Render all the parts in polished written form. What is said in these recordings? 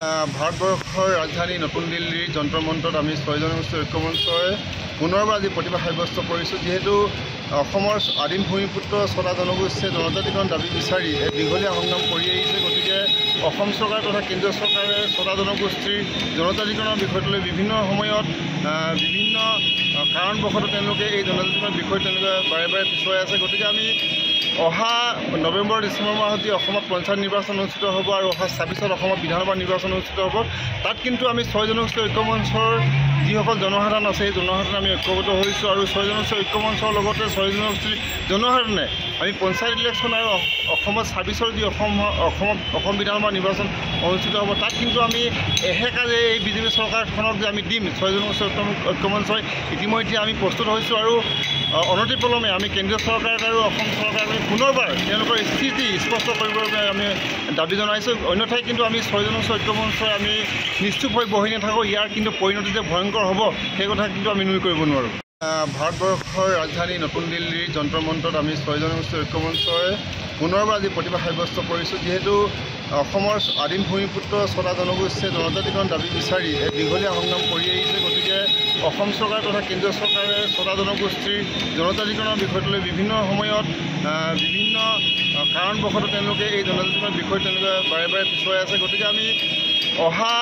ভাৰতবৰ্ষৰ ৰাজধানী নতুন দিল্লীৰ যন্ত্ৰ মন্ত্ৰত আমি 6 জনগোষ্ঠী ঐক্য মঞ্চই পুনৰবাৰ আজি প্ৰতিবাদ সাব্যস্ত কৰিছোঁ। যিহেতু অসমৰ আদিম ভূমিপুত্ৰ 6টা জনগোষ্ঠীয়ে জনজাতিকৰণ দাবী বিচাৰি এক দীঘলীয়া সংগ্ৰাম কৰি আহিছে। গতিকে অসম চৰকাৰ তথা কেন্দ্ৰীয় চৰকাৰে 6টা জনগোষ্ঠীৰ জনজাতিকৰণৰ বিষয়টো লৈ বিভিন্ন সময়ত বিভিন্ন কাৰণবশতঃ তেওঁলোকে এই জনজাতিকৰণৰ বিষয়টো তেওঁলোকে বাৰে বাৰে পিছুৱাই আছে। গতিকে আমি অহা নৱেম্বৰ ডিচেম্বৰ মাহত যি অসমত পঞ্চায়ত নিৰ্বাচন অনুষ্ঠিত হ'ব আৰু অহা 26ত অসমত বিধানসভা নিৰ্বাচন অনুষ্ঠিত হ'ব, তাত কিন্তু আমি 6 জনগোষ্ঠী ঐক্য মঞ্চৰ যিসকল জনসাধাৰণ আছে সেই জনসাধাৰণ আমি ঐক্যবদ্ধ হৈছোঁ আৰু 6 জনগোষ্ঠী ঐক্য মঞ্চৰ লগতে 6 জনগোষ্ঠীৰ জনসাধাৰণে আমি পঞ্চায়ত ইলেকশ্যন আৰু অসমত 26ৰ যি অসম বিধানসভা নিৰ্বাচন অনুষ্ঠিত হ'ব, তাত কিন্তু আমি এহেকাজে এই বিজেপি চৰকাৰখনক যে আমি দিম 6 জনগোষ্ঠী ঐক্য মঞ্চই ইতিমধ্যে আমি প্ৰস্তুত হৈছোঁ আৰু অনতিপলমে আমি কেন্দ্ৰীয় চৰকাৰক আৰু অসম চৰকাৰক পুনৰবাৰ তেওঁলোকৰ স্থিতি স্পষ্ট কৰিবৰ বাবে আমি দাবী জনাইছোঁ। অন্যথাই কিন্তু আমি 6 জনগোষ্ঠী ঐক্য মঞ্চই আমি নিশ্চুপ হৈ বহি নাথাকোঁ। ইয়াৰ কিন্তু পৰিণতি যে ভয়ংকৰ হ'ব সেই কথা কিন্তু আমি নুই কৰিব নোৱাৰোঁ। ভাৰতবৰ্ষৰ ৰাজধানী নতুন দিল্লীৰ যন্ত্ৰ মন্ত্ৰত আমি 6 জনগোষ্ঠী ঐক্য মঞ্চই পুনৰবাৰ আজি প্ৰতিবাদ সাব্যস্ত কৰিছোঁ। যিহেতু অসমৰ আদিম ভূমিপুত্ৰ 6টা জনগোষ্ঠীয়ে জনজাতিকৰণ দাবী বিচাৰি এক দীঘলীয়া সংগ্ৰাম কৰি আহিছে। গতিকে অসম চৰকাৰ তথা কেন্দ্ৰীয় চৰকাৰে 6টা জনগোষ্ঠীৰ জনজাতিকৰণৰ বিষয়টো লৈ বিভিন্ন সময়ত বিভিন্ন কাৰণবশতঃ তেওঁলোকে এই জনজাতিকৰণৰ বিষয়টো তেওঁলোকে বাৰে বাৰে পিছুৱাই আছে। গতিকে আমি অহা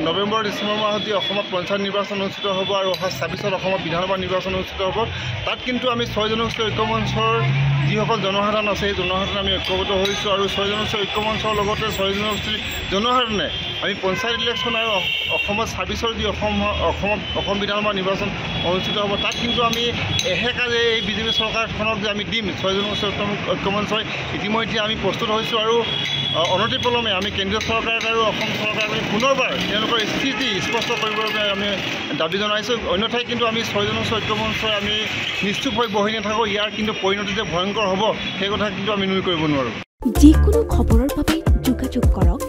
নৱেম্বৰ ডিচেম্বৰ মাহত যি অসমত পঞ্চায়ত নিৰ্বাচন অনুষ্ঠিত হ'ব আৰু অহা 26ত অসমত বিধানসভা নিৰ্বাচন অনুষ্ঠিত হ'ব, তাত কিন্তু আমি 6 জনগোষ্ঠী ঐক্য মঞ্চৰ যিসকল জনসাধাৰণ আছে সেই জনসাধাৰণ আমি ঐক্যবদ্ধ হৈছোঁ আৰু 6 জনগোষ্ঠী ঐক্য মঞ্চৰ লগতে 6 জনগোষ্ঠীৰ জনসাধাৰণে আমি পঞ্চায়ত ইলেকশ্যন আৰু অসমত 26ৰ যি অসম বিধানসভা নিৰ্বাচন অনুষ্ঠিত হ'ব, তাত কিন্তু আমি এহেকাজে এই বিজেপি চৰকাৰখনক যে আমি দিম 6 জনগোষ্ঠী ঐক্য মঞ্চই ইতিমধ্যে আমি প্ৰস্তুত হৈছোঁ আৰু অনতিপলমে আমি কেন্দ্ৰীয় চৰকাৰক আৰু অসম চৰকাৰক পুনৰবাৰ তেওঁলোকৰ স্থিতি স্পষ্ট কৰিবৰ বাবে আমি দাবী জনাইছোঁ। অন্যথাই কিন্তু আমি 6 জনগোষ্ঠী ঐক্য মঞ্চই আমি নিশ্চুপ হৈ বহি নাথাকোঁ। ইয়াৰ কিন্তু পৰিণতি যে ভয়ংকৰ হ'ব সেই কথা কিন্তু আমি নুই কৰিব নোৱাৰোঁ। যিকোনো খবৰৰ বাবে যোগাযোগ কৰক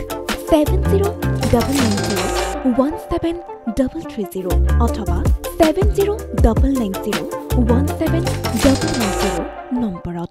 7090173330 অথবা 7099017990 নম্বৰত।